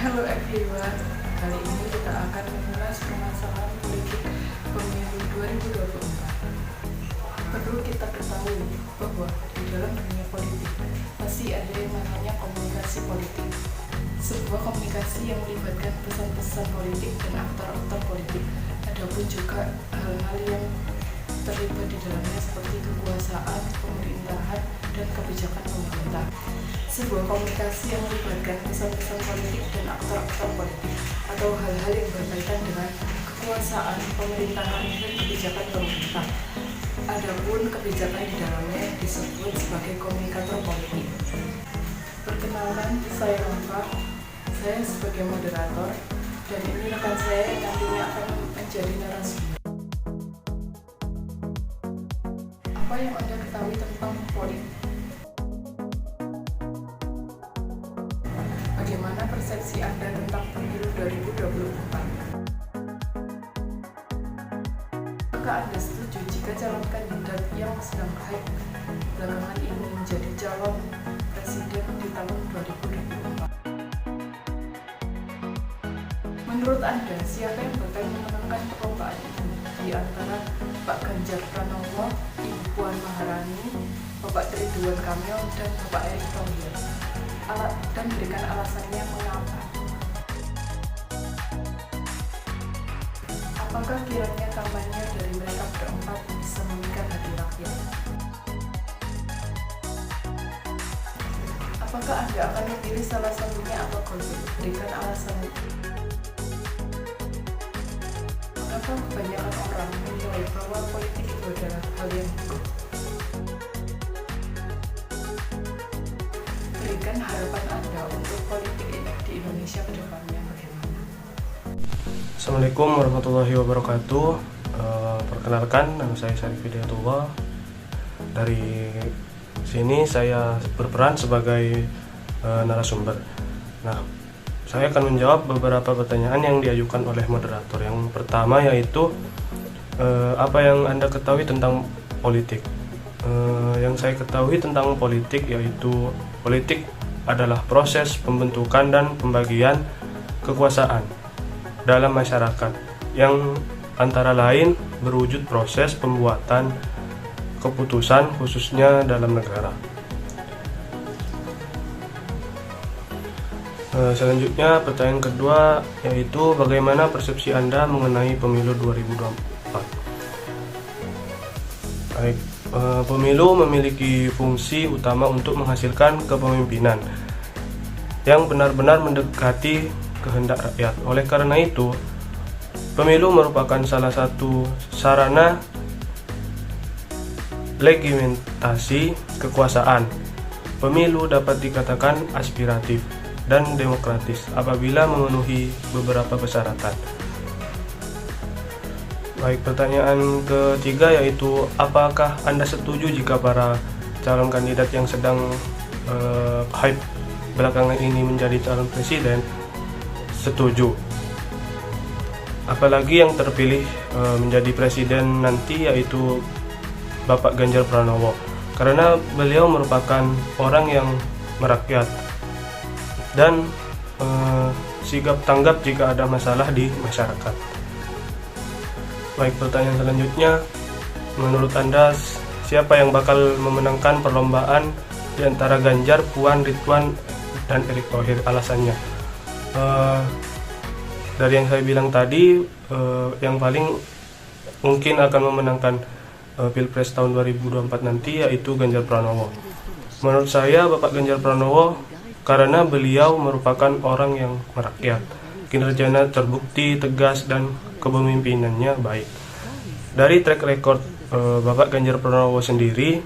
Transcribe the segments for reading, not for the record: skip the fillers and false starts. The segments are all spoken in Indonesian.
Halo everyone, kali ini kita akan mengulas permasalahan politik pemilu 2024. Perlu kita ketahui bahwa di dalam dunia politik pasti ada yang namanya komunikasi politik. Sebuah komunikasi yang melibatkan pesan-pesan politik dan aktor-aktor politik. Adapun juga hal-hal yang terlibat di dalamnya seperti kekuasaan, pemerintahan, dan kebijakan pemerintah. Sebuah komunikasi yang melibatkan pesan-pesan politik dan aktor-aktor politik atau hal-hal yang berkaitan dengan kekuasaan, pemerintahan, dan kebijakan pemerintah. Adapun kebijakan di dalamnya disebut sebagai komunikator politik. Perkenalan, saya Rangka, saya sebagai moderator, dan ini rekan saya yang nantinya akan menjadi narasumber. Apa yang Anda ketahui tentang politik? Bagaimana persepsi Anda tentang pemilu 2024? Apakah Anda setuju jika calon kandidat yang sedang hype belakangan ini menjadi calon presiden di tahun 2024? Menurut Anda, siapa yang bakal memenangkan perlombaan itu? Di antara Pak Ganjar Pranowo, Ibu Puan Maharani, Bapak Ridwan Kamil, dan Bapak Erick Thohir. Dan berikan alasannya mengapa. Apakah kiranya kampanye dari mereka berempat bisa memikat hati rakyat? Apakah Anda akan memilih salah satunya atau golput? Berikan alasannya. Mengapa kebanyakan orang menilai bahwa politik itu adalah hal yang buruk? Berikan harapan Anda untuk politik di Indonesia ke depannya bagaimana? Assalamualaikum warahmatullahi wabarakatuh. Perkenalkan, nama saya Syarif Hidayatullah. Dari sini saya berperan sebagai narasumber. Nah, saya akan menjawab beberapa pertanyaan yang diajukan oleh moderator. Yang pertama yaitu apa yang Anda ketahui tentang politik? Yang saya ketahui tentang politik yaitu politik adalah proses pembentukan dan pembagian kekuasaan dalam masyarakat yang antara lain berwujud proses pembuatan keputusan khususnya dalam negara. Selanjutnya pertanyaan kedua yaitu bagaimana persepsi Anda mengenai pemilu 2024? Baik, pemilu memiliki fungsi utama untuk menghasilkan kepemimpinan yang benar-benar mendekati kehendak rakyat. Oleh karena itu, pemilu merupakan salah satu sarana legitimasi kekuasaan. Pemilu dapat dikatakan aspiratif dan demokratis apabila memenuhi beberapa persyaratan. Baik, pertanyaan ketiga yaitu apakah Anda setuju jika para calon kandidat yang sedang hype belakangan ini menjadi calon presiden? Setuju. Apalagi yang terpilih menjadi presiden nanti yaitu Bapak Ganjar Pranowo, karena beliau merupakan orang yang merakyat dan sigap tanggap jika ada masalah di masyarakat. Baik, pertanyaan selanjutnya, menurut Anda siapa yang bakal memenangkan perlombaan di antara Ganjar, Puan, Ridwan, dan Erick Thohir? Alasannya, dari yang saya bilang tadi, yang paling mungkin akan memenangkan Pilpres tahun 2024 nanti yaitu Ganjar Pranowo. Menurut saya Bapak Ganjar Pranowo karena beliau merupakan orang yang merakyat, kinerjanya terbukti tegas dan kepemimpinannya baik. Dari track record Bapak Ganjar Pranowo sendiri,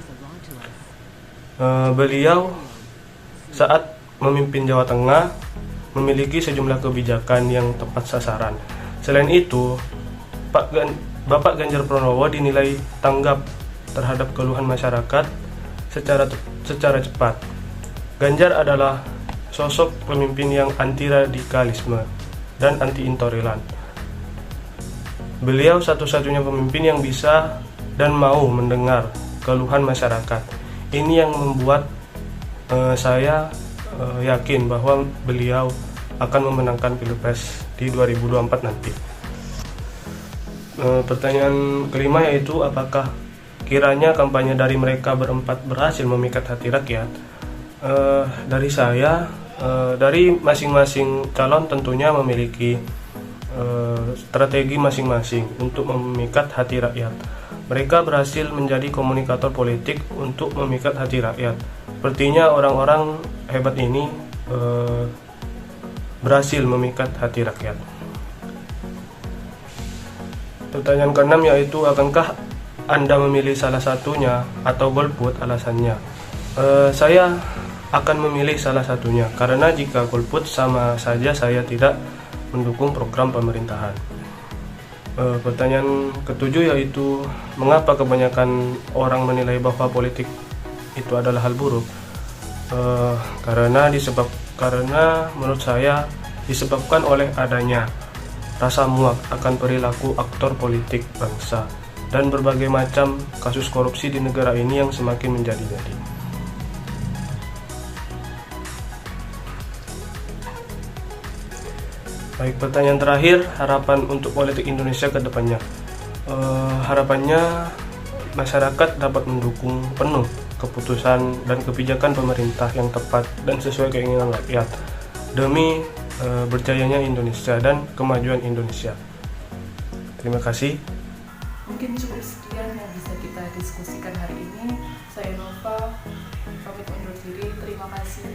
beliau saat memimpin Jawa Tengah memiliki sejumlah kebijakan yang tepat sasaran. Selain itu, Bapak Ganjar Pranowo dinilai tanggap terhadap keluhan masyarakat secara cepat. Ganjar adalah sosok pemimpin yang anti radikalisme dan anti intoleran. Beliau satu-satunya pemimpin yang bisa dan mau mendengar keluhan masyarakat. Ini yang membuat saya yakin bahwa beliau akan memenangkan Pilpres di 2024 nanti. Pertanyaan kelima yaitu apakah kiranya kampanye dari mereka berempat berhasil memikat hati rakyat? Dari saya, dari masing-masing calon tentunya memiliki strategi masing-masing untuk memikat hati rakyat. Mereka berhasil menjadi komunikator politik untuk memikat hati rakyat. Sepertinya orang-orang hebat ini berhasil memikat hati rakyat. Pertanyaan keenam yaitu akankah Anda memilih salah satunya atau golput? Alasannya, saya akan memilih salah satunya karena jika golput sama saja saya tidak mendukung program pemerintahan. Pertanyaan ketujuh yaitu mengapa kebanyakan orang menilai bahwa politik itu adalah hal buruk? Karena menurut saya disebabkan oleh adanya rasa muak akan perilaku aktor politik bangsa dan berbagai macam kasus korupsi di negara ini yang semakin menjadi-jadi. Baik, pertanyaan terakhir, harapan untuk politik Indonesia ke depannya. Harapannya masyarakat dapat mendukung penuh keputusan dan kebijakan pemerintah yang tepat dan sesuai keinginan rakyat demi berjayanya Indonesia dan kemajuan Indonesia. Terima kasih. Mungkin cukup sekian yang bisa kita diskusikan hari ini. Saya Nova, pamit undur diri. Terima kasih.